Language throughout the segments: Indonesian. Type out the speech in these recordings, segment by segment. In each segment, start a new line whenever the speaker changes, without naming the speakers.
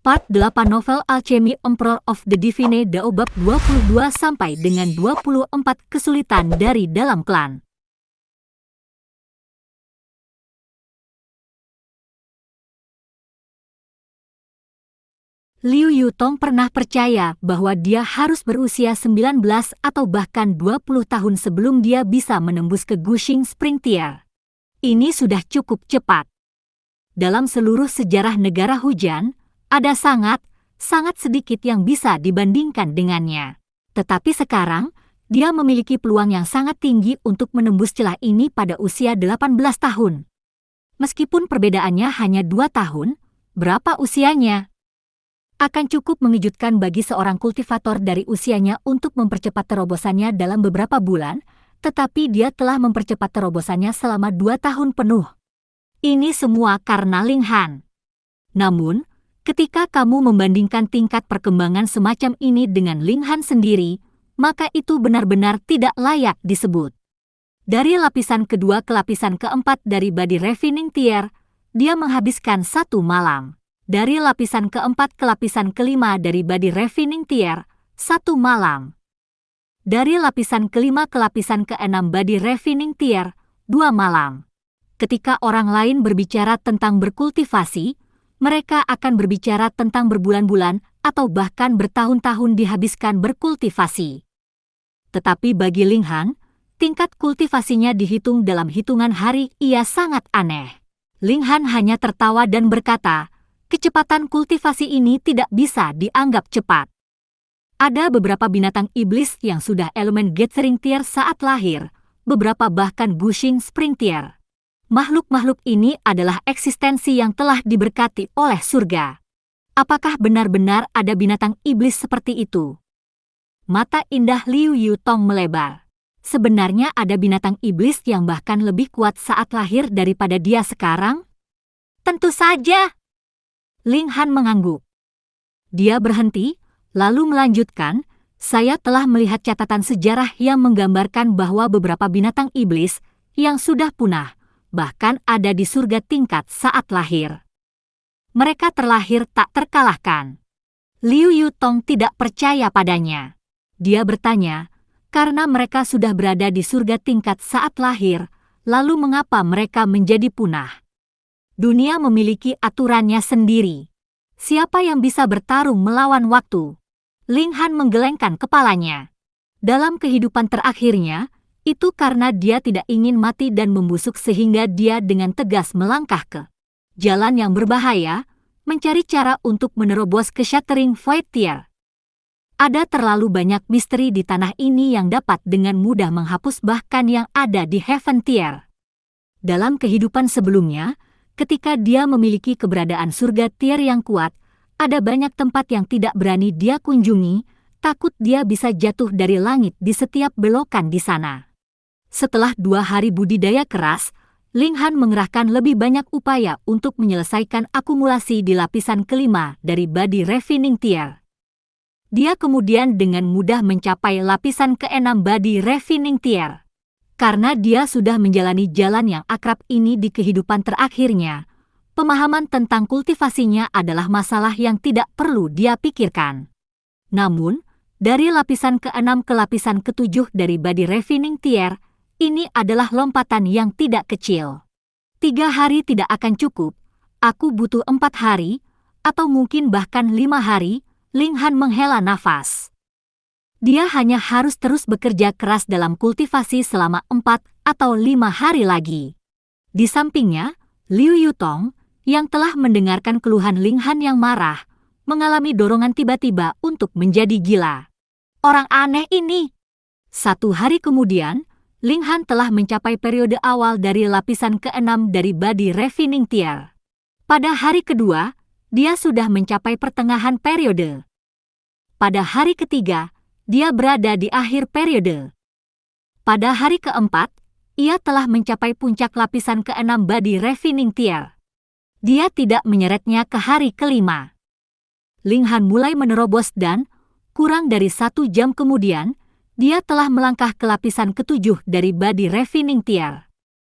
Part 8 Novel Alchemy Emperor of the Divine Dao bab 22 sampai dengan 24 kesulitan dari dalam klan. Liu Yutong pernah percaya bahwa dia harus berusia 19 atau bahkan 20 tahun sebelum dia bisa menembus ke Guxing Spring Tier. Ini sudah cukup cepat. Dalam seluruh sejarah negara hujan, ada sangat sedikit yang bisa dibandingkan dengannya. Tetapi sekarang, dia memiliki peluang yang sangat tinggi untuk menembus celah ini pada usia 18 tahun. Meskipun perbedaannya hanya 2 tahun, berapa usianya? Akan cukup mengejutkan bagi seorang kultivator dari usianya untuk mempercepat terobosannya dalam beberapa bulan, tetapi dia telah mempercepat terobosannya selama 2 tahun penuh. Ini semua karena Ling Han. Namun, ketika kamu membandingkan tingkat perkembangan semacam ini dengan Ling Han sendiri, maka itu benar-benar tidak layak disebut. Dari lapisan kedua ke lapisan keempat dari Body Refining Tier, dia menghabiskan 1 malam. Dari lapisan keempat ke lapisan kelima dari Body Refining Tier, 1 malam. Dari lapisan kelima ke lapisan keenam Body Refining Tier, 2 malam. Ketika orang lain berbicara tentang berkultivasi, mereka akan berbicara tentang berbulan-bulan atau bahkan bertahun-tahun dihabiskan berkultivasi. Tetapi bagi Ling Han, tingkat kultivasinya dihitung dalam hitungan hari. Ia sangat aneh. Ling Han hanya tertawa dan berkata, kecepatan kultivasi ini tidak bisa dianggap cepat. Ada beberapa binatang iblis yang sudah elemen Gathering Tier saat lahir, beberapa bahkan Guxing Spring Tier. Makhluk-makhluk ini adalah eksistensi yang telah diberkati oleh surga. Apakah benar-benar ada binatang iblis seperti itu? Mata indah Liu Yutong melebar. Sebenarnya ada binatang iblis yang bahkan lebih kuat saat lahir daripada dia sekarang? Tentu saja. Ling Han mengangguk. Dia berhenti, lalu melanjutkan, saya telah melihat catatan sejarah yang menggambarkan bahwa beberapa binatang iblis yang sudah punah, bahkan ada di surga tingkat saat lahir. Mereka terlahir tak terkalahkan. Liu Yutong tidak percaya padanya. Dia bertanya, karena mereka sudah berada di surga tingkat saat lahir, lalu mengapa mereka menjadi punah? Dunia memiliki aturannya sendiri. Siapa yang bisa bertarung melawan waktu? Ling Han menggelengkan kepalanya. Dalam kehidupan terakhirnya, itu karena dia tidak ingin mati dan membusuk sehingga dia dengan tegas melangkah ke jalan yang berbahaya, mencari cara untuk menerobos ke Shattering Void Tier. Ada terlalu banyak misteri di tanah ini yang dapat dengan mudah menghapus bahkan yang ada di Heaven Tier. Dalam kehidupan sebelumnya, ketika dia memiliki keberadaan surga tier yang kuat, ada banyak tempat yang tidak berani dia kunjungi, takut dia bisa jatuh dari langit di setiap belokan di sana. Setelah 2 hari budidaya keras, Ling Han mengerahkan lebih banyak upaya untuk menyelesaikan akumulasi di lapisan kelima dari Body Refining Tier. Dia kemudian dengan mudah mencapai lapisan keenam Body Refining Tier. Karena dia sudah menjalani jalan yang akrab ini di kehidupan terakhirnya, pemahaman tentang kultivasinya adalah masalah yang tidak perlu dia pikirkan. Namun, dari lapisan ke-6 ke lapisan ke-7 dari Body Refining Tier, ini adalah lompatan yang tidak kecil. 3 hari tidak akan cukup, aku butuh 4 hari, atau mungkin bahkan 5 hari, Ling Han menghela nafas. Dia hanya harus terus bekerja keras dalam kultivasi selama 4 atau 5 hari lagi. Di sampingnya, Liu Yutong, yang telah mendengarkan keluhan Ling Han yang marah, mengalami dorongan tiba-tiba untuk menjadi gila. Orang aneh ini. 1 hari kemudian, Ling Han telah mencapai periode awal dari lapisan ke-6 dari Body Refining Tier. Pada hari kedua, dia sudah mencapai pertengahan periode. Pada hari ketiga, dia berada di akhir periode. Pada hari keempat, ia telah mencapai puncak lapisan ke-6 Body Refining Tier. Dia tidak menyeretnya ke hari kelima. Ling Han mulai menerobos dan, kurang dari 1 jam kemudian, dia telah melangkah ke lapisan ke-7 dari Body Refining Tier.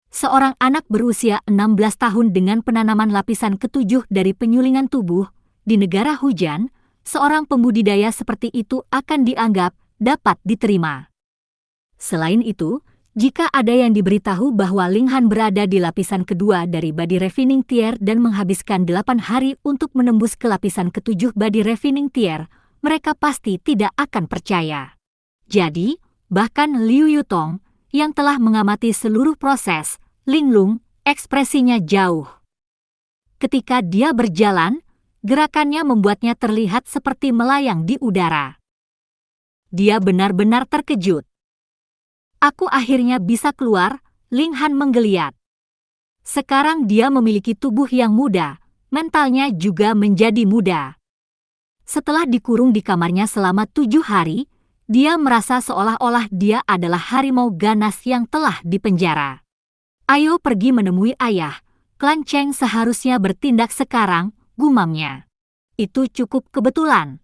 Seorang anak berusia 16 tahun dengan penanaman lapisan ke-7 dari penyulingan tubuh, Di negara hujan, seorang pembudidaya seperti itu akan dianggap dapat diterima. Selain itu, jika ada yang diberitahu bahwa Ling Han berada di lapisan kedua dari body refining tier dan menghabiskan 8 hari untuk menembus ke lapisan ketujuh body refining tier, mereka pasti tidak akan percaya. Jadi, bahkan Liu Yutong, yang telah mengamati seluruh proses, linglung, ekspresinya jauh. Ketika dia berjalan, gerakannya membuatnya terlihat seperti melayang di udara. Dia benar-benar terkejut. Aku akhirnya bisa keluar, Ling Han menggeliat. Sekarang dia memiliki tubuh yang muda, mentalnya juga menjadi muda. Setelah dikurung di kamarnya selama 7 hari, dia merasa seolah-olah dia adalah harimau ganas yang telah dipenjara. Ayo pergi menemui ayah, klan Cheng seharusnya bertindak sekarang, gumamnya. Itu cukup kebetulan.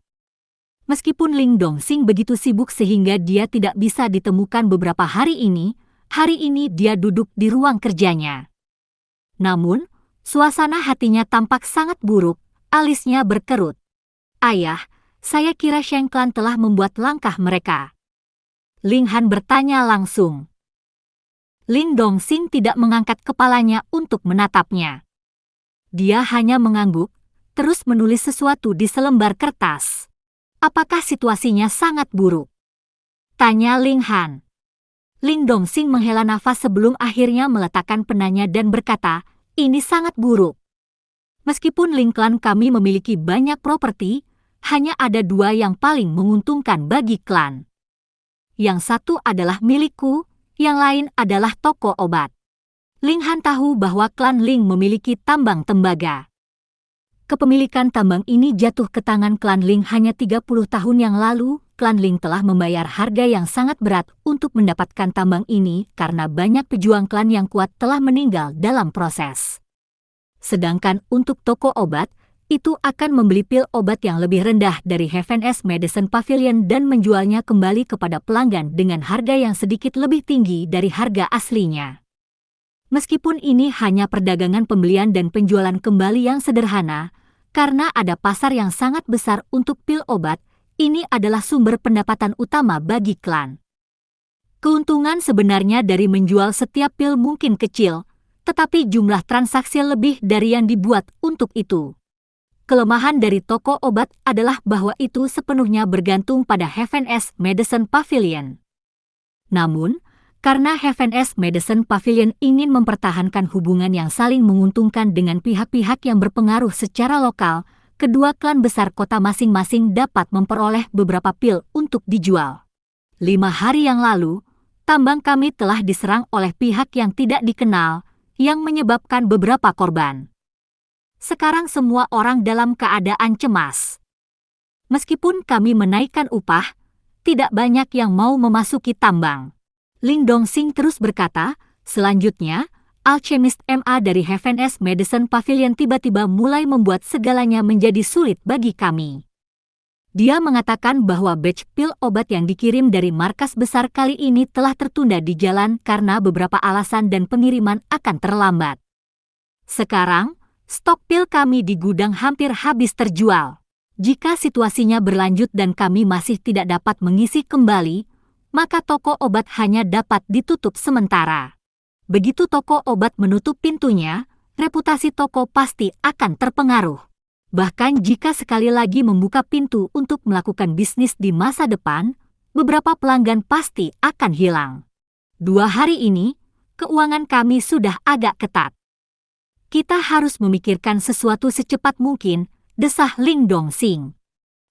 Meskipun Ling Dongxing begitu sibuk sehingga dia tidak bisa ditemukan beberapa hari ini dia duduk di ruang kerjanya. Namun, suasana hatinya tampak sangat buruk, alisnya berkerut. Ayah, saya kira Sheng Clan telah membuat langkah mereka. Ling Han bertanya langsung. Ling Dongxing tidak mengangkat kepalanya untuk menatapnya. Dia hanya mengangguk, terus menulis sesuatu di selembar kertas. Apakah situasinya sangat buruk? Tanya Ling Han. Ling Dongxing menghela nafas sebelum akhirnya meletakkan penanya dan berkata, ini sangat buruk. Meskipun Ling Clan kami memiliki banyak properti, hanya ada 2 yang paling menguntungkan bagi klan. Yang satu adalah milikku, yang lain adalah toko obat. Ling Han tahu bahwa klan Ling memiliki tambang tembaga. Kepemilikan tambang ini jatuh ke tangan klan Ling hanya 30 tahun yang lalu. Klan Ling telah membayar harga yang sangat berat untuk mendapatkan tambang ini karena banyak pejuang klan yang kuat telah meninggal dalam proses. Sedangkan untuk toko obat, itu akan membeli pil obat yang lebih rendah dari Heaven's Medicine Pavilion dan menjualnya kembali kepada pelanggan dengan harga yang sedikit lebih tinggi dari harga aslinya. Meskipun ini hanya perdagangan pembelian dan penjualan kembali yang sederhana, karena ada pasar yang sangat besar untuk pil obat, ini adalah sumber pendapatan utama bagi klan. Keuntungan sebenarnya dari menjual setiap pil mungkin kecil, tetapi jumlah transaksi lebih dari yang dibuat untuk itu. Kelemahan dari toko obat adalah bahwa itu sepenuhnya bergantung pada Heaven's Medicine Pavilion. Namun, karena Heaven's Medicine Pavilion ingin mempertahankan hubungan yang saling menguntungkan dengan pihak-pihak yang berpengaruh secara lokal, kedua klan besar kota masing-masing dapat memperoleh beberapa pil untuk dijual. 5 hari yang lalu, tambang kami telah diserang oleh pihak yang tidak dikenal, yang menyebabkan beberapa korban. Sekarang semua orang dalam keadaan cemas. Meskipun kami menaikkan upah, tidak banyak yang mau memasuki tambang. Ling Dongxing terus berkata, selanjutnya, alchemist MA dari Heaven's Medicine Pavilion tiba-tiba mulai membuat segalanya menjadi sulit bagi kami. Dia mengatakan bahwa batch pil obat yang dikirim dari markas besar kali ini telah tertunda di jalan karena beberapa alasan dan pengiriman akan terlambat. Sekarang, stok pil kami di gudang hampir habis terjual. Jika situasinya berlanjut dan kami masih tidak dapat mengisi kembali, maka toko obat hanya dapat ditutup sementara. Begitu toko obat menutup pintunya, reputasi toko pasti akan terpengaruh. Bahkan jika sekali lagi membuka pintu untuk melakukan bisnis di masa depan, beberapa pelanggan pasti akan hilang. 2 hari ini, keuangan kami sudah agak ketat. Kita harus memikirkan sesuatu secepat mungkin, desah Ling Dongxing.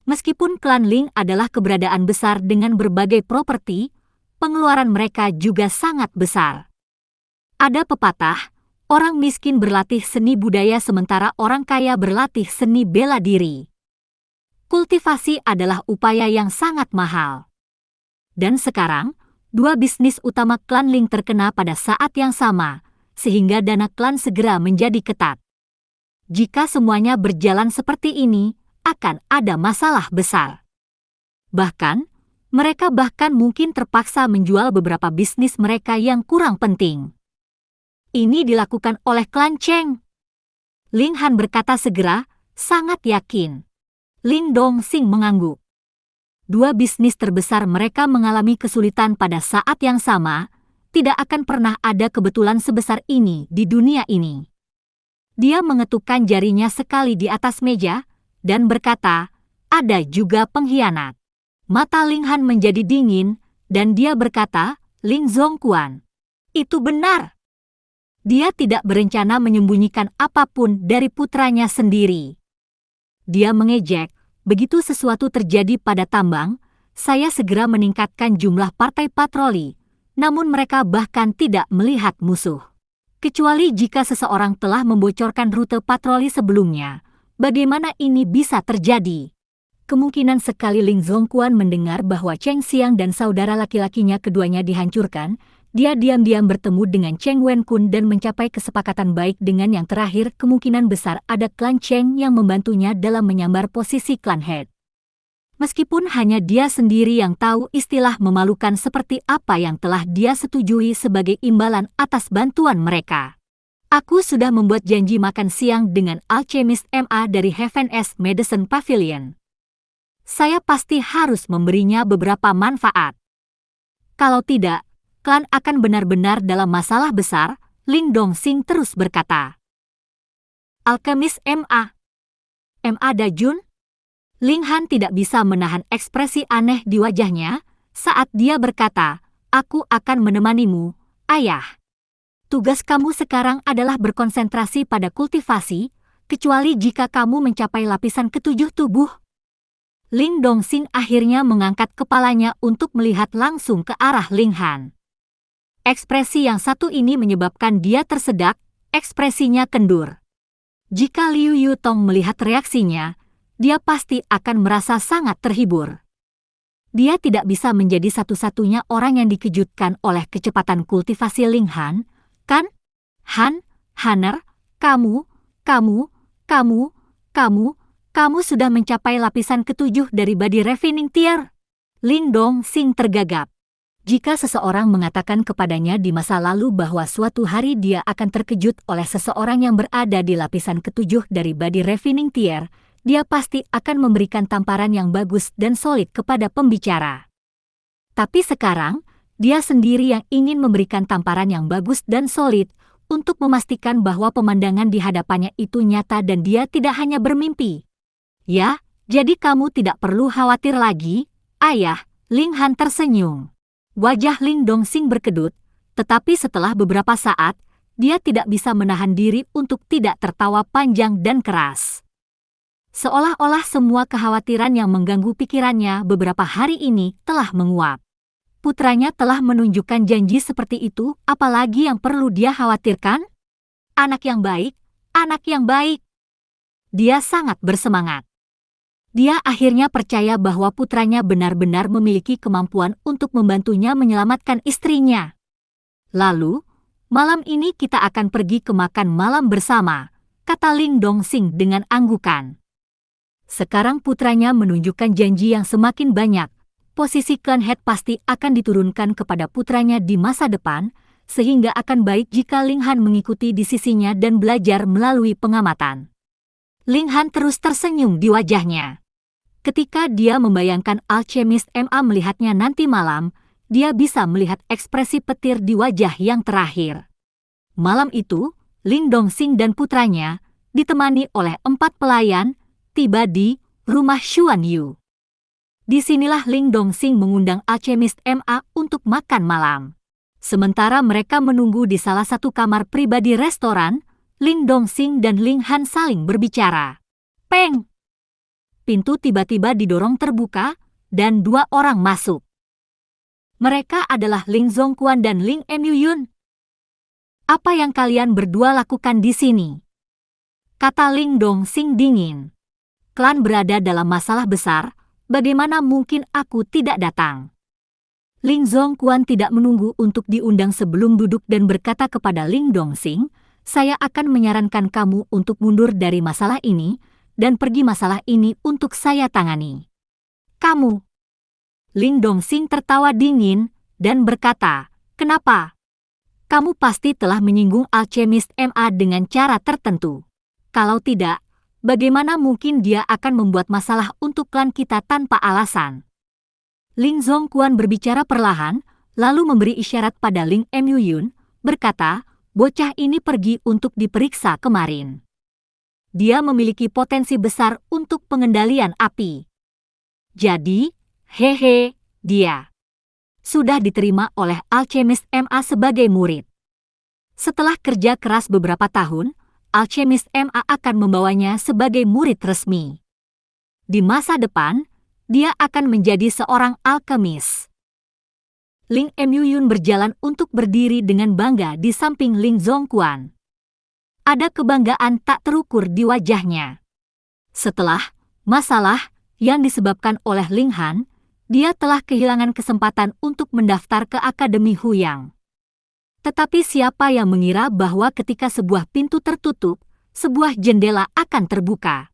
Meskipun klan Ling adalah keberadaan besar dengan berbagai properti, pengeluaran mereka juga sangat besar. Ada pepatah, orang miskin berlatih seni budaya sementara orang kaya berlatih seni bela diri. Kultivasi adalah upaya yang sangat mahal. Dan sekarang, 2 bisnis utama klan Ling terkena pada saat yang sama, sehingga dana klan segera menjadi ketat. Jika semuanya berjalan seperti ini, akan ada masalah besar. Bahkan, mereka mungkin terpaksa menjual beberapa bisnis mereka yang kurang penting. Ini dilakukan oleh klan Cheng. Ling Han berkata segera, Sangat yakin. Lin Dongxing mengangguk. Dua bisnis terbesar mereka mengalami kesulitan pada saat yang sama, tidak akan pernah ada kebetulan sebesar ini di dunia ini. Dia mengetukkan jarinya sekali di atas meja, dan berkata, ada juga pengkhianat. Mata Ling Han menjadi dingin, dan dia berkata, Ling Zongquan. Itu benar. Dia tidak berencana menyembunyikan apapun dari putranya sendiri. Dia mengejek, begitu sesuatu terjadi pada tambang, saya segera meningkatkan jumlah partai patroli, namun mereka bahkan tidak melihat musuh. Kecuali jika seseorang telah membocorkan rute patroli sebelumnya, bagaimana ini bisa terjadi? Kemungkinan sekali Ling Zongquan mendengar bahwa Cheng Xiang dan saudara laki-lakinya keduanya dihancurkan, dia diam-diam bertemu dengan Cheng Wenkun dan mencapai kesepakatan baik dengan yang terakhir. Kemungkinan besar ada klan Cheng yang membantunya dalam menyambar posisi klan Head. Meskipun hanya dia sendiri yang tahu istilah memalukan seperti apa yang telah dia setujui sebagai imbalan atas bantuan mereka. Aku sudah membuat janji makan siang dengan Alchemist MA dari Heaven-S Medicine Pavilion. Saya pasti harus memberinya beberapa manfaat. Kalau tidak, klan akan benar-benar dalam masalah besar, Ling Dongxing terus berkata. Alchemist MA. MA Dajun? Ling Han tidak bisa menahan ekspresi aneh di wajahnya saat dia berkata, aku akan menemanimu, ayah. Tugas kamu sekarang adalah berkonsentrasi pada kultivasi, kecuali jika kamu mencapai lapisan ketujuh tubuh. Ling Dongxing akhirnya mengangkat kepalanya untuk melihat langsung ke arah Ling Han. Ekspresi yang satu ini menyebabkan dia tersedak, ekspresinya kendur. Jika Liu Yutong melihat reaksinya, dia pasti akan merasa sangat terhibur. Dia tidak bisa menjadi satu-satunya orang yang dikejutkan oleh kecepatan kultivasi Ling Han, kan? Hanner, kamu sudah mencapai lapisan ketujuh dari Body Refining Tier. Ling Dongxing tergagap. Jika seseorang mengatakan kepadanya di masa lalu bahwa suatu hari dia akan terkejut oleh seseorang yang berada di lapisan ketujuh dari Body Refining Tier, dia pasti akan memberikan tamparan yang bagus dan solid kepada pembicara. Tapi sekarang, dia sendiri yang ingin memberikan tamparan yang bagus dan solid untuk memastikan bahwa pemandangan di hadapannya itu nyata dan dia tidak hanya bermimpi. Ya, jadi kamu tidak perlu khawatir lagi, ayah, Ling Han tersenyum. Wajah Ling Dongxing berkedut, tetapi setelah beberapa saat, dia tidak bisa menahan diri untuk tidak tertawa panjang dan keras. Seolah-olah semua kekhawatiran yang mengganggu pikirannya beberapa hari ini telah menguap. Putranya telah menunjukkan janji seperti itu, apalagi yang perlu dia khawatirkan? Anak yang baik, anak yang baik. Dia sangat bersemangat. Dia akhirnya percaya bahwa putranya benar-benar memiliki kemampuan untuk membantunya menyelamatkan istrinya. Lalu, malam ini kita akan pergi ke makan malam bersama, kata Ling Dongxing dengan anggukan. Sekarang putranya menunjukkan janji yang semakin banyak. Posisi klan Head pasti akan diturunkan kepada putranya di masa depan, sehingga akan baik jika Ling Han mengikuti di sisinya dan belajar melalui pengamatan. Ling Han terus tersenyum di wajahnya. Ketika dia membayangkan Alchemist MA melihatnya nanti malam, dia bisa melihat ekspresi petir di wajah yang terakhir. Malam itu, Ling Dongxing dan putranya, ditemani oleh 4 pelayan, tiba di rumah Xuan Yu. Disinilah Ling Dongxing mengundang Alchemist MA untuk makan malam. Sementara mereka menunggu di salah satu kamar pribadi restoran, Ling Dongxing dan Ling Han saling berbicara. Peng! Pintu tiba-tiba didorong terbuka, dan 2 orang masuk. Mereka adalah Ling Zongquan dan Ling Emyuyun. Apa yang kalian berdua lakukan di sini? Kata Ling Dongxing dingin. Klan berada dalam masalah besar, bagaimana mungkin aku tidak datang? Ling Zongquan tidak menunggu untuk diundang sebelum duduk dan berkata kepada Ling Dongxing, saya akan menyarankan kamu untuk mundur dari masalah ini, dan pergi masalah ini untuk saya tangani. Kamu? Ling Dongxing tertawa dingin, dan berkata, kenapa? Kamu pasti telah menyinggung Alchemist MA dengan cara tertentu. Kalau tidak, Bagaimana mungkin dia akan membuat masalah untuk klan kita tanpa alasan? Ling Zongquan berbicara perlahan, lalu memberi isyarat pada Ling Emuyun, berkata, bocah ini pergi untuk diperiksa kemarin. Dia memiliki potensi besar untuk pengendalian api. Jadi, dia sudah diterima oleh Alchemist MA sebagai murid. Setelah kerja keras beberapa tahun, Alchemist MA akan membawanya sebagai murid resmi. Di masa depan, dia akan menjadi seorang alkemis. Ling Emuyun berjalan untuk berdiri dengan bangga di samping Ling Zongquan. Ada kebanggaan tak terukur di wajahnya. Setelah masalah yang disebabkan oleh Ling Han, dia telah kehilangan kesempatan untuk mendaftar ke Akademi Huyang. Tetapi siapa yang mengira bahwa ketika sebuah pintu tertutup, sebuah jendela akan terbuka.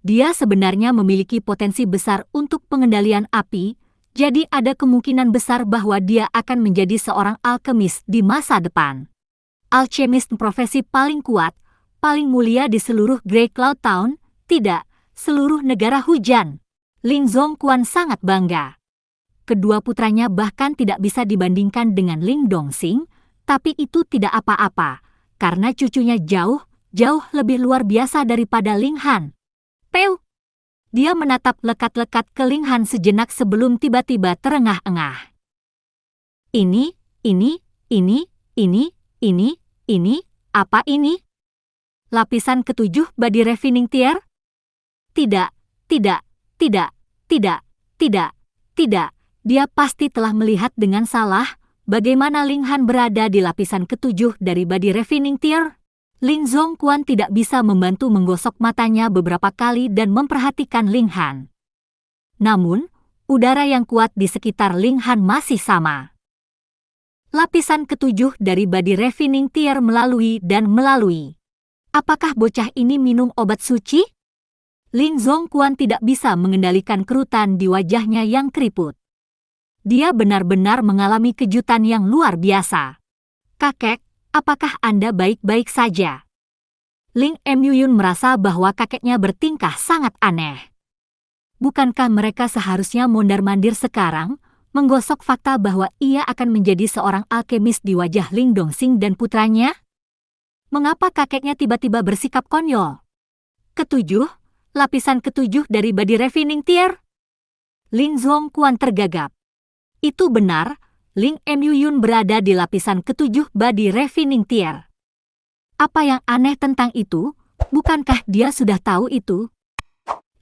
Dia sebenarnya memiliki potensi besar untuk pengendalian api, jadi ada kemungkinan besar bahwa dia akan menjadi seorang alkemis di masa depan. Alchemist profesi paling kuat, paling mulia di seluruh Grey Cloud Town, tidak, seluruh negara hujan. Ling Zongquan sangat bangga. Kedua putranya bahkan tidak bisa dibandingkan dengan Ling Dongxing, tapi itu tidak apa-apa, karena cucunya jauh lebih luar biasa daripada Ling Han. Peu! Dia menatap lekat-lekat ke Ling Han sejenak sebelum tiba-tiba terengah-engah. Ini, apa ini? Lapisan ketujuh body refining tier? Tidak. Dia pasti telah melihat dengan salah bagaimana Ling Han berada di lapisan ketujuh dari body refining tier. Ling Zongquan tidak bisa membantu menggosok matanya beberapa kali dan memperhatikan Ling Han. Namun, udara yang kuat di sekitar Ling Han masih sama. Lapisan ketujuh dari body refining tier melalui. Apakah bocah ini minum obat suci? Ling Zongquan tidak bisa mengendalikan kerutan di wajahnya yang keriput. Dia benar-benar mengalami kejutan yang luar biasa. Kakek, apakah Anda baik-baik saja? Ling Emuyun merasa bahwa kakeknya bertingkah sangat aneh. Bukankah mereka seharusnya mondar-mandir sekarang, menggosok fakta bahwa ia akan menjadi seorang alkemis di wajah Ling Dongxing dan putranya? Mengapa kakeknya tiba-tiba bersikap konyol? Ketujuh, lapisan ketujuh dari body refining tier? Ling Zongquan tergagap. Itu benar, Ling Emuyun berada di lapisan ketujuh body refining tier. Apa yang aneh tentang itu? Bukankah dia sudah tahu itu?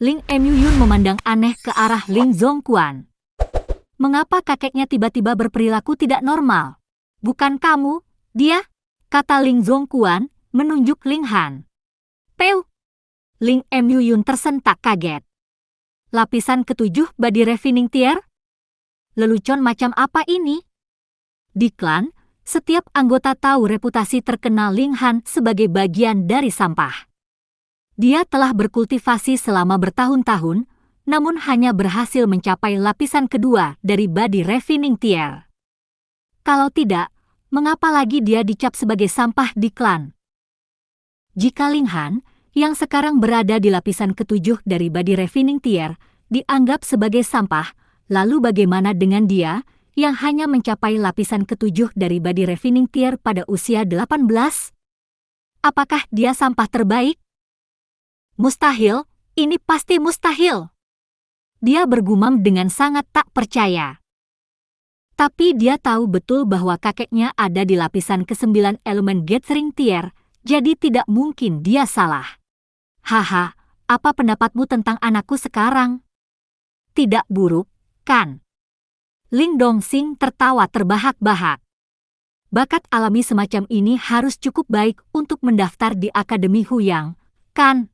Ling Emuyun memandang aneh ke arah Ling Zongquan. Mengapa kakeknya tiba-tiba berperilaku tidak normal? Bukan kamu, dia, kata Ling Zongquan, menunjuk Ling Han. Peu! Ling Emuyun tersentak kaget. Lapisan ketujuh body refining tier? Lelucon macam apa ini? Di klan, setiap anggota tahu reputasi terkenal Ling Han sebagai bagian dari sampah. Dia telah berkultivasi selama bertahun-tahun, namun hanya berhasil mencapai lapisan kedua dari body refining tier. Kalau tidak, mengapa lagi dia dicap sebagai sampah di klan? Jika Ling Han, yang sekarang berada di lapisan ketujuh dari body refining tier, dianggap sebagai sampah, lalu bagaimana dengan dia, yang hanya mencapai lapisan ketujuh dari body refining tier pada usia 18? Apakah dia sampah terbaik? Mustahil, ini pasti mustahil. Dia bergumam dengan sangat tak percaya. Tapi dia tahu betul bahwa kakeknya ada di lapisan ke-9 elemen gathering tier, jadi tidak mungkin dia salah. Haha, apa pendapatmu tentang anakku sekarang? Tidak buruk, kan? Ling Dongxing tertawa terbahak-bahak. Bakat alami semacam ini harus cukup baik untuk mendaftar di Akademi Huyang, kan?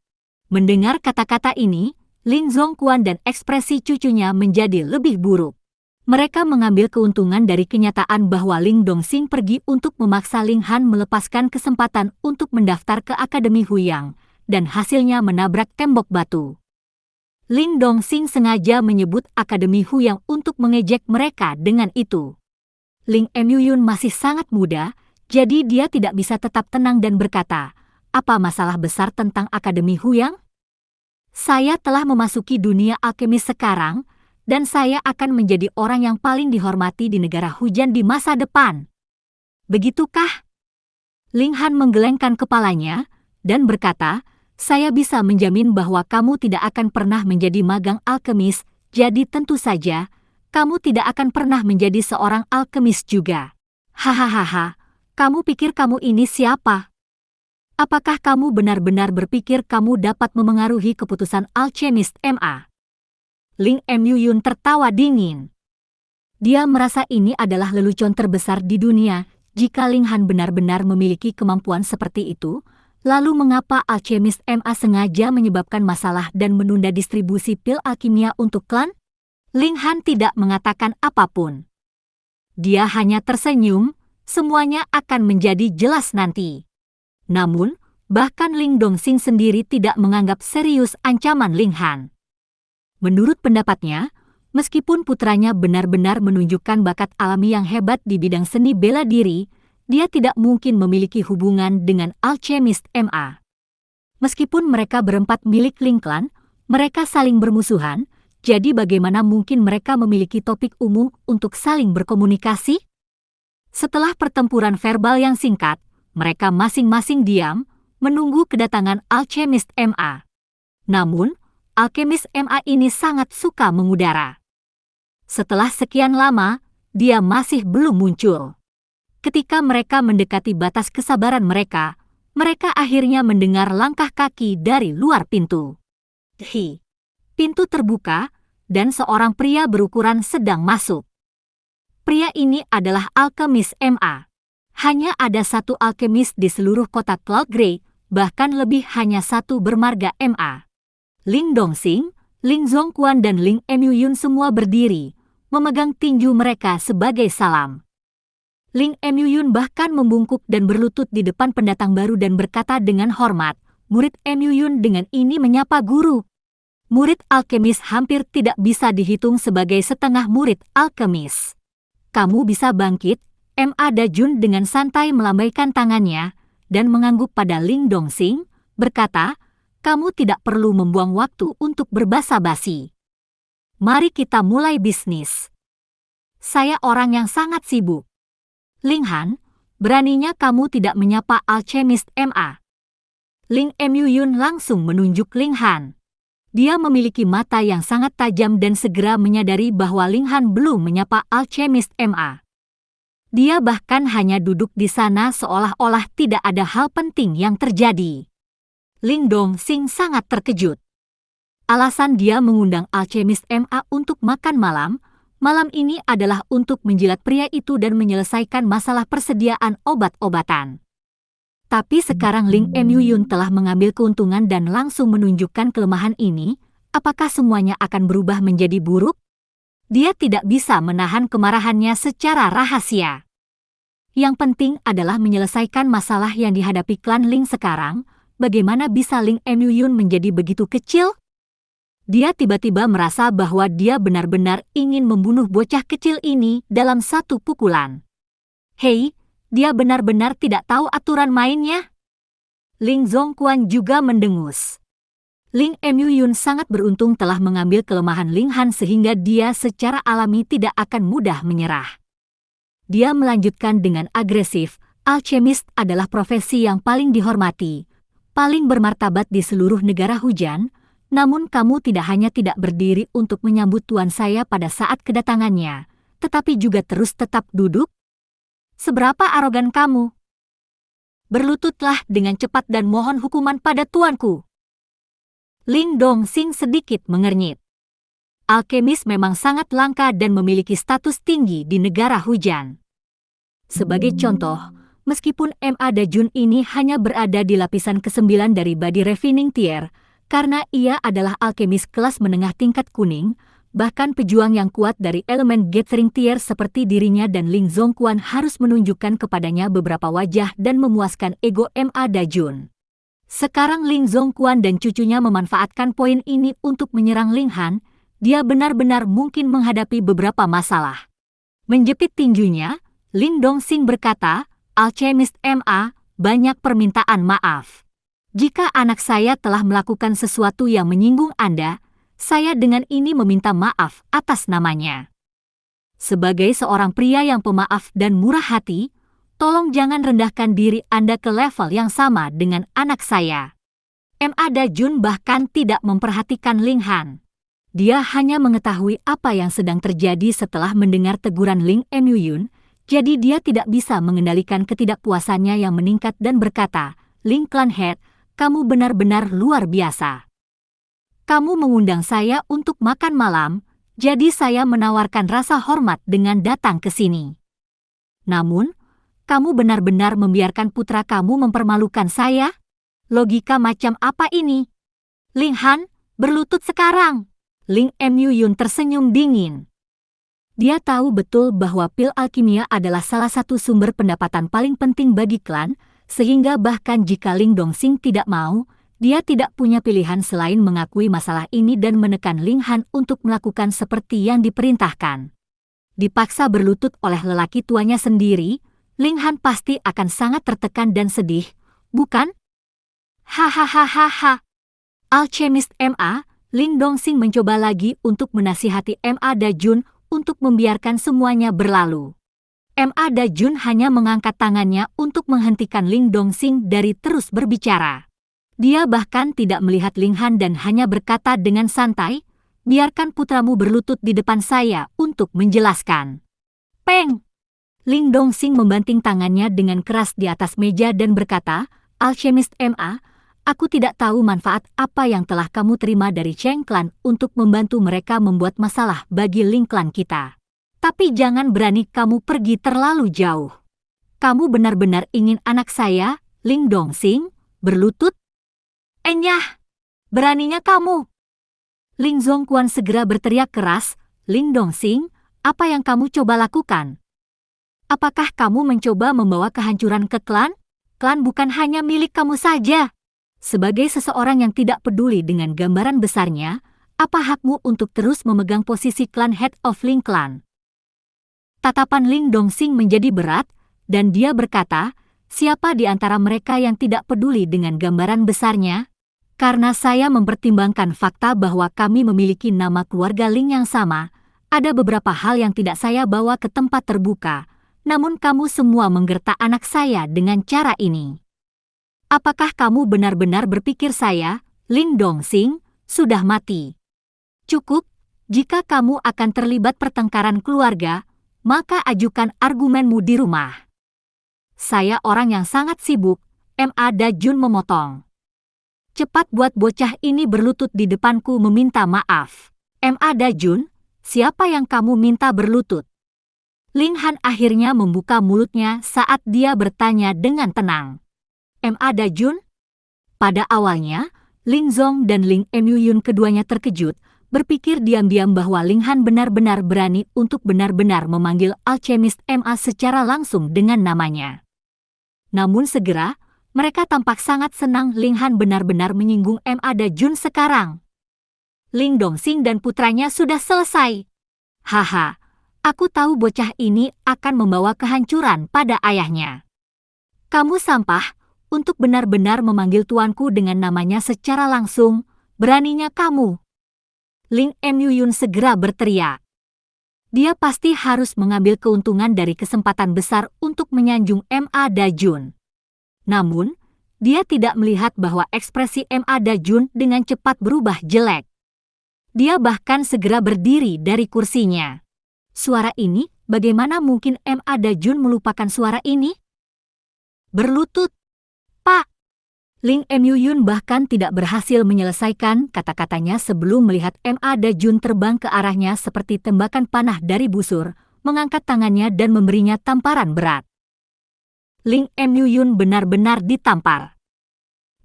Mendengar kata-kata ini, Ling Zongquan dan ekspresi cucunya menjadi lebih buruk. Mereka mengambil keuntungan dari kenyataan bahwa Ling Dongxing pergi untuk memaksa Ling Han melepaskan kesempatan untuk mendaftar ke Akademi Huyang, dan hasilnya menabrak tembok batu. Ling Dongxing sengaja menyebut Akademi Huyang untuk mengejek mereka dengan itu. Ling Emuyun masih sangat muda, jadi dia tidak bisa tetap tenang dan berkata, apa masalah besar tentang Akademi Huyang? Saya telah memasuki dunia alkemis sekarang, dan saya akan menjadi orang yang paling dihormati di negara hujan di masa depan. Begitukah? Ling Han menggelengkan kepalanya dan berkata, saya bisa menjamin bahwa kamu tidak akan pernah menjadi magang alkemis, jadi tentu saja, kamu tidak akan pernah menjadi seorang alkemis juga. Hahaha, kamu pikir kamu ini siapa? Apakah kamu benar-benar berpikir kamu dapat memengaruhi keputusan alchemist MA? Ling Yun tertawa dingin. Dia merasa ini adalah lelucon terbesar di dunia. Jika Ling Han benar-benar memiliki kemampuan seperti itu, lalu mengapa alchemist MA sengaja menyebabkan masalah dan menunda distribusi pil alkimia untuk klan? Ling Han tidak mengatakan apapun. Dia hanya tersenyum, semuanya akan menjadi jelas nanti. Namun, bahkan Ling Dongxing sendiri tidak menganggap serius ancaman Ling Han. Menurut pendapatnya, meskipun putranya benar-benar menunjukkan bakat alami yang hebat di bidang seni bela diri, dia tidak mungkin memiliki hubungan dengan alchemist MA. Meskipun mereka berempat milik Ling Clan, mereka saling bermusuhan, jadi bagaimana mungkin mereka memiliki topik umum untuk saling berkomunikasi? Setelah pertempuran verbal yang singkat, mereka masing-masing diam, menunggu kedatangan alchemist MA. Namun, alchemist MA ini sangat suka mengudara. Setelah sekian lama, dia masih belum muncul. Ketika mereka mendekati batas kesabaran mereka akhirnya mendengar langkah kaki dari luar pintu. Pintu terbuka, dan seorang pria berukuran sedang masuk. Pria ini adalah alkemis MA. Hanya ada satu alkemis di seluruh kota Cloud Grey, bahkan lebih hanya satu bermarga MA. Ling Dongxing, Ling Zongquan dan Ling Yun semua berdiri, memegang tinju mereka sebagai salam. Ling Yun bahkan membungkuk dan berlutut di depan pendatang baru dan berkata dengan hormat, murid Yun dengan ini menyapa guru. Murid alkemis hampir tidak bisa dihitung sebagai setengah murid alkemis. Kamu bisa bangkit. MA Dajun dengan santai melambaikan tangannya dan mengangguk pada Ling Dongxing, berkata, kamu tidak perlu membuang waktu untuk berbasa-basi. Mari kita mulai bisnis. Saya orang yang sangat sibuk. Ling Han, beraninya kamu tidak menyapa alchemist MA. Ling Yun langsung menunjuk Ling Han. Dia memiliki mata yang sangat tajam dan segera menyadari bahwa Ling Han belum menyapa alchemist MA. Dia bahkan hanya duduk di sana seolah-olah tidak ada hal penting yang terjadi. Ling Dongxing sangat terkejut. Alasan dia mengundang alchemist MA untuk makan malam ini adalah untuk menjilat pria itu dan menyelesaikan masalah persediaan obat-obatan. Tapi sekarang Ling Yun telah mengambil keuntungan dan langsung menunjukkan kelemahan ini, apakah semuanya akan berubah menjadi buruk? Dia tidak bisa menahan kemarahannya secara rahasia. Yang penting adalah menyelesaikan masalah yang dihadapi klan Ling sekarang. Bagaimana bisa Ling Yun menjadi begitu kecil? Dia tiba-tiba merasa bahwa dia benar-benar ingin membunuh bocah kecil ini dalam satu pukulan. Hei, dia benar-benar tidak tahu aturan mainnya. Ling Zongquan juga mendengus. Ling Yun sangat beruntung telah mengambil kelemahan Ling Han sehingga dia secara alami tidak akan mudah menyerah. Dia melanjutkan dengan agresif, alchemist adalah profesi yang paling dihormati, paling bermartabat di seluruh negara hujan, namun kamu tidak hanya tidak berdiri untuk menyambut tuan saya pada saat kedatangannya, tetapi juga terus tetap duduk. Seberapa arogan kamu? Berlututlah dengan cepat dan mohon hukuman pada tuanku. Ling Dongxing sedikit mengernyit. Alkemis memang sangat langka dan memiliki status tinggi di negara hujan. Sebagai contoh, meskipun MA Dajun ini hanya berada di lapisan ke-9 dari Body Refining Tier, karena ia adalah alkemis kelas menengah tingkat kuning, bahkan pejuang yang kuat dari elemen Gathering Tier seperti dirinya dan Ling Zongquan harus menunjukkan kepadanya beberapa wajah dan memuaskan ego MA Dajun. Sekarang Ling Zongquan dan cucunya memanfaatkan poin ini untuk menyerang Ling Han. Dia benar-benar mungkin menghadapi beberapa masalah. Menjepit tinjunya, Ling Dongxing berkata, alchemist MA, banyak permintaan maaf. Jika anak saya telah melakukan sesuatu yang menyinggung Anda, saya dengan ini meminta maaf atas namanya. Sebagai seorang pria yang pemaaf dan murah hati, tolong jangan rendahkan diri Anda ke level yang sama dengan anak saya. Ma Da-jun bahkan tidak memperhatikan Ling Han. Dia hanya mengetahui apa yang sedang terjadi setelah mendengar teguran Ling Emyuyun, jadi dia tidak bisa mengendalikan ketidakpuasannya yang meningkat dan berkata, "Ling Clanhead, kamu benar-benar luar biasa. Kamu mengundang saya untuk makan malam, jadi saya menawarkan rasa hormat dengan datang ke sini. Namun, kamu benar-benar membiarkan putra kamu mempermalukan saya? Logika macam apa ini? Ling Han, berlutut sekarang." Ling Emyuyun tersenyum dingin. Dia tahu betul bahwa pil alkimia adalah salah satu sumber pendapatan paling penting bagi klan, sehingga bahkan jika Ling Dongsing tidak mau, dia tidak punya pilihan selain mengakui masalah ini dan menekan Ling Han untuk melakukan seperti yang diperintahkan. Dipaksa berlutut oleh lelaki tuanya sendiri, Ling Han pasti akan sangat tertekan dan sedih, bukan? Hahaha. Alchemist MA, Ling Dongsing mencoba lagi untuk menasihati Ma Da-jun untuk membiarkan semuanya berlalu. Ma Da-jun hanya mengangkat tangannya untuk menghentikan Ling Dongsing dari terus berbicara. Dia bahkan tidak melihat Ling Han dan hanya berkata dengan santai, "Biarkan putramu berlutut di depan saya untuk menjelaskan." Peng! Ling Dongsing membanting tangannya dengan keras di atas meja dan berkata, "Alchemist MA, aku tidak tahu manfaat apa yang telah kamu terima dari Cheng Clan untuk membantu mereka membuat masalah bagi Ling Clan kita. Tapi jangan berani kamu pergi terlalu jauh. Kamu benar-benar ingin anak saya, Ling Dongsing, berlutut? Enyah! Beraninya kamu!" Ling Zongquan segera berteriak keras, "Ling Dongsing, apa yang kamu coba lakukan? Apakah kamu mencoba membawa kehancuran ke klan? Klan bukan hanya milik kamu saja. Sebagai seseorang yang tidak peduli dengan gambaran besarnya, apa hakmu untuk terus memegang posisi klan Head of Ling Clan?" Tatapan Ling Dongsing menjadi berat, dan dia berkata, "Siapa di antara mereka yang tidak peduli dengan gambaran besarnya? Karena saya mempertimbangkan fakta bahwa kami memiliki nama keluarga Ling yang sama, ada beberapa hal yang tidak saya bawa ke tempat terbuka, namun kamu semua menggertak anak saya dengan cara ini. Apakah kamu benar-benar berpikir saya, Ling Dongsing, sudah mati? Cukup, jika kamu akan terlibat pertengkaran keluarga, maka ajukan argumenmu di rumah." "Saya orang yang sangat sibuk," Ma Da-jun memotong. "Cepat buat bocah ini berlutut di depanku meminta maaf." "Ma Da-jun, siapa yang kamu minta berlutut?" Ling Han akhirnya membuka mulutnya saat dia bertanya dengan tenang. "Ma Da-jun?" Pada awalnya, Ling Zong dan Ling Emyuyun keduanya terkejut, berpikir diam-diam bahwa Ling Han benar-benar berani untuk benar-benar memanggil Alchemist MA secara langsung dengan namanya. Namun segera, mereka tampak sangat senang Ling Han benar-benar menyinggung Ma Da-jun sekarang. "Ling Dongsing dan putranya sudah selesai. Haha, aku tahu bocah ini akan membawa kehancuran pada ayahnya. Kamu sampah untuk benar-benar memanggil tuanku dengan namanya secara langsung, beraninya kamu." Ling Emyuyun segera berteriak. Dia pasti harus mengambil keuntungan dari kesempatan besar untuk menyanjung Ma Da-jun. Namun, dia tidak melihat bahwa ekspresi Ma Da-jun dengan cepat berubah jelek. Dia bahkan segera berdiri dari kursinya. Suara ini, bagaimana mungkin Ma Da-jun melupakan suara ini? "Berlutut, Pak!" Ling Emyuyun bahkan tidak berhasil menyelesaikan kata-katanya sebelum melihat Ma Da-jun terbang ke arahnya seperti tembakan panah dari busur, mengangkat tangannya dan memberinya tamparan berat. Ling Emyuyun benar-benar ditampar.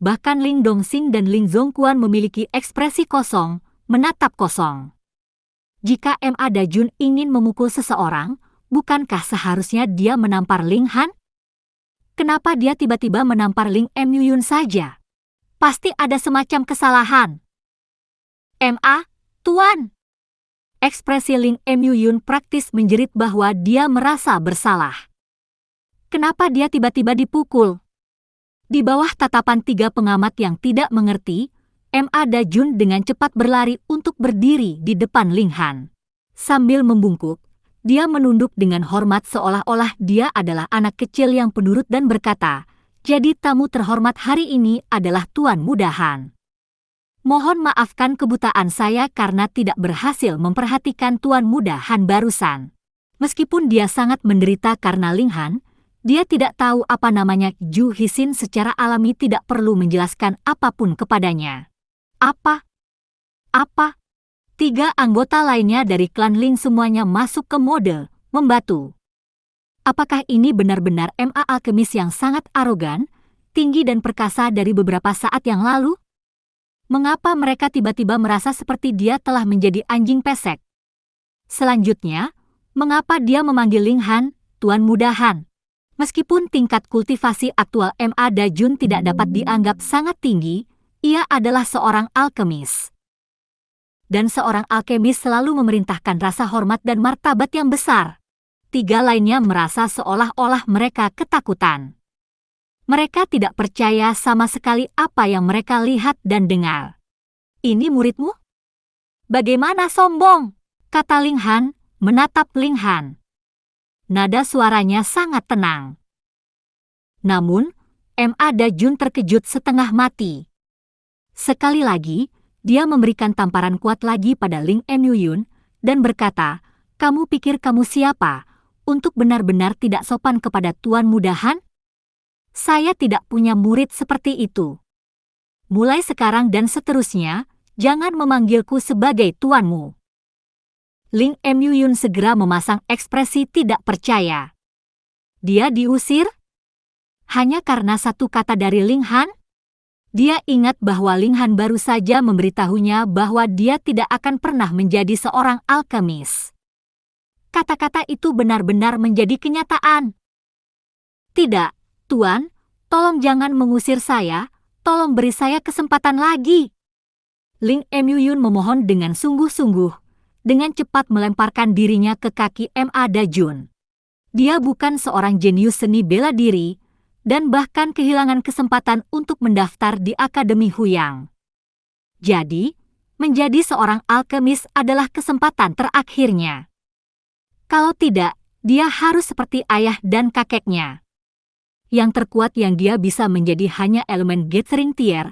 Bahkan Ling Dongsing dan Ling Zongquan memiliki ekspresi kosong, menatap kosong. Jika Ma Da-jun ingin memukul seseorang, bukankah seharusnya dia menampar Ling Han? Kenapa dia tiba-tiba menampar Ling Emyuyun saja? Pasti ada semacam kesalahan. "Ma, Tuan!" Ekspresi Ling Emyuyun praktis menjerit bahwa dia merasa bersalah. Kenapa dia tiba-tiba dipukul? Di bawah tatapan tiga pengamat yang tidak mengerti, Ma Dajun dengan cepat berlari untuk berdiri di depan Ling Han. Sambil membungkuk, dia menunduk dengan hormat seolah-olah dia adalah anak kecil yang penurut dan berkata, "Jadi tamu terhormat hari ini adalah Tuan Muda Han. Mohon maafkan kebutaan saya karena tidak berhasil memperhatikan Tuan Muda Han barusan." Meskipun dia sangat menderita karena Ling Han, dia tidak tahu apa namanya Ju Hisin secara alami tidak perlu menjelaskan apapun kepadanya. Apa? Tiga anggota lainnya dari klan Ling semuanya masuk ke mode membatu. Apakah ini benar-benar Ma Alkemis yang sangat arogan, tinggi dan perkasa dari beberapa saat yang lalu? Mengapa mereka tiba-tiba merasa seperti dia telah menjadi anjing pesek? Selanjutnya, mengapa dia memanggil Ling Han, Tuan Muda Han? Meskipun tingkat kultivasi aktual Ma Dajun tidak dapat dianggap sangat tinggi, ia adalah seorang alkemis. Dan seorang alkemis selalu memerintahkan rasa hormat dan martabat yang besar. Tiga lainnya merasa seolah-olah mereka ketakutan. Mereka tidak percaya sama sekali apa yang mereka lihat dan dengar. "Ini muridmu? Bagaimana sombong?" kata Ling Han, menatap Ling Han. Nada suaranya sangat tenang. Namun, Ma Dajun terkejut setengah mati. Sekali lagi, dia memberikan tamparan kuat lagi pada Ling Emuyun dan berkata, "Kamu pikir kamu siapa untuk benar-benar tidak sopan kepada Tuan Muda Han? Saya tidak punya murid seperti itu. Mulai sekarang dan seterusnya, jangan memanggilku sebagai tuanmu." Ling Emuyun segera memasang ekspresi tidak percaya. Dia diusir? Hanya karena satu kata dari Ling Han? Dia ingat bahwa Ling Han baru saja memberitahunya bahwa dia tidak akan pernah menjadi seorang alkemis. Kata-kata itu benar-benar menjadi kenyataan. "Tidak, Tuan, tolong jangan mengusir saya, tolong beri saya kesempatan lagi." Ling Emuyun memohon dengan sungguh-sungguh, dengan cepat melemparkan dirinya ke kaki Ma Dajun. Dia bukan seorang jenius seni bela diri, dan bahkan kehilangan kesempatan untuk mendaftar di Akademi Huyang. Jadi, menjadi seorang alkemis adalah kesempatan terakhirnya. Kalau tidak, dia harus seperti ayah dan kakeknya. Yang terkuat yang dia bisa menjadi hanya elemen Gathering Tier,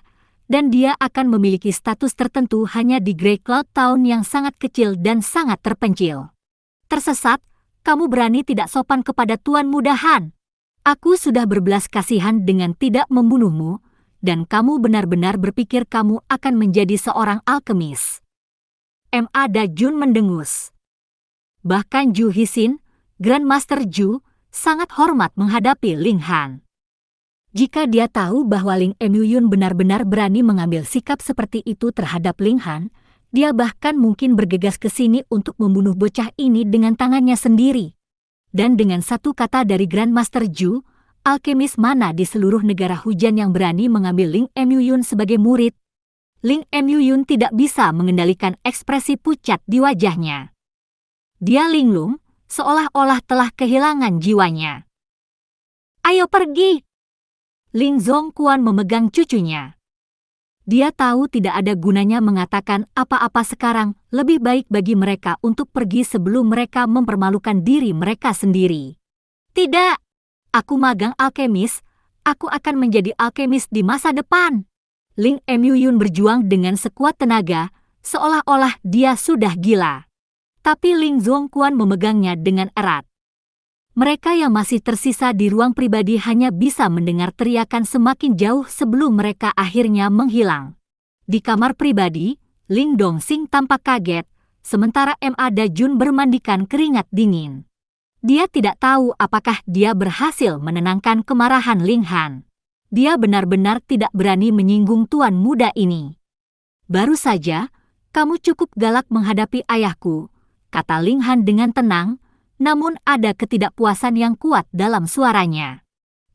dan dia akan memiliki status tertentu hanya di Grey Cloud Town yang sangat kecil dan sangat terpencil. "Tersesat, kamu berani tidak sopan kepada Tuan Muda Han. Aku sudah berbelas kasihan dengan tidak membunuhmu, dan kamu benar-benar berpikir kamu akan menjadi seorang alkemis." Ma Dajun mendengus. Bahkan Ju Hisin, Grandmaster Ju, sangat hormat menghadapi Ling Han. Jika dia tahu bahwa Ling Emuyun benar-benar berani mengambil sikap seperti itu terhadap Ling Han, dia bahkan mungkin bergegas ke sini untuk membunuh bocah ini dengan tangannya sendiri. Dan dengan satu kata dari Grandmaster Ju, alkemis mana di seluruh negara hujan yang berani mengambil Ling Emuyun sebagai murid? Ling Emuyun tidak bisa mengendalikan ekspresi pucat di wajahnya. Dia linglung, seolah-olah telah kehilangan jiwanya. "Ayo pergi!" Ling Zongquan memegang cucunya. Dia tahu tidak ada gunanya mengatakan apa-apa sekarang, lebih baik bagi mereka untuk pergi sebelum mereka mempermalukan diri mereka sendiri. "Tidak, aku magang alkemis, aku akan menjadi alkemis di masa depan." Ling Emuyun berjuang dengan sekuat tenaga, seolah-olah dia sudah gila. Tapi Ling Zongquan memegangnya dengan erat. Mereka yang masih tersisa di ruang pribadi hanya bisa mendengar teriakan semakin jauh sebelum mereka akhirnya menghilang. Di kamar pribadi, Ling Dongxing tampak kaget, sementara Ma Dajun bermandikan keringat dingin. Dia tidak tahu apakah dia berhasil menenangkan kemarahan Ling Han. Dia benar-benar tidak berani menyinggung tuan muda ini. "Baru saja, kamu cukup galak menghadapi ayahku," kata Ling Han dengan tenang, namun ada ketidakpuasan yang kuat dalam suaranya.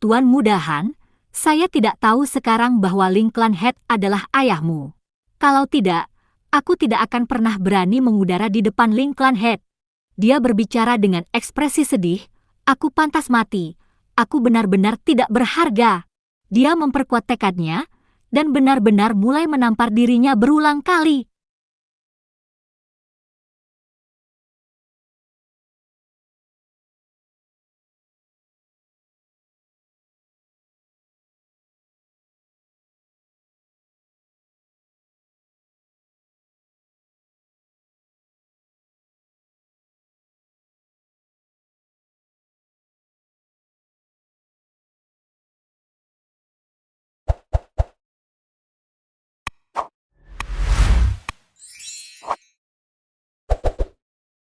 "Tuan Muda Han, saya tidak tahu sekarang bahwa Ling Clan Head adalah ayahmu. Kalau tidak, aku tidak akan pernah berani mengudara di depan Ling Clan Head." Dia berbicara dengan ekspresi sedih, "Aku pantas mati. Aku benar-benar tidak berharga." Dia memperkuat tekadnya dan benar-benar mulai menampar dirinya berulang kali.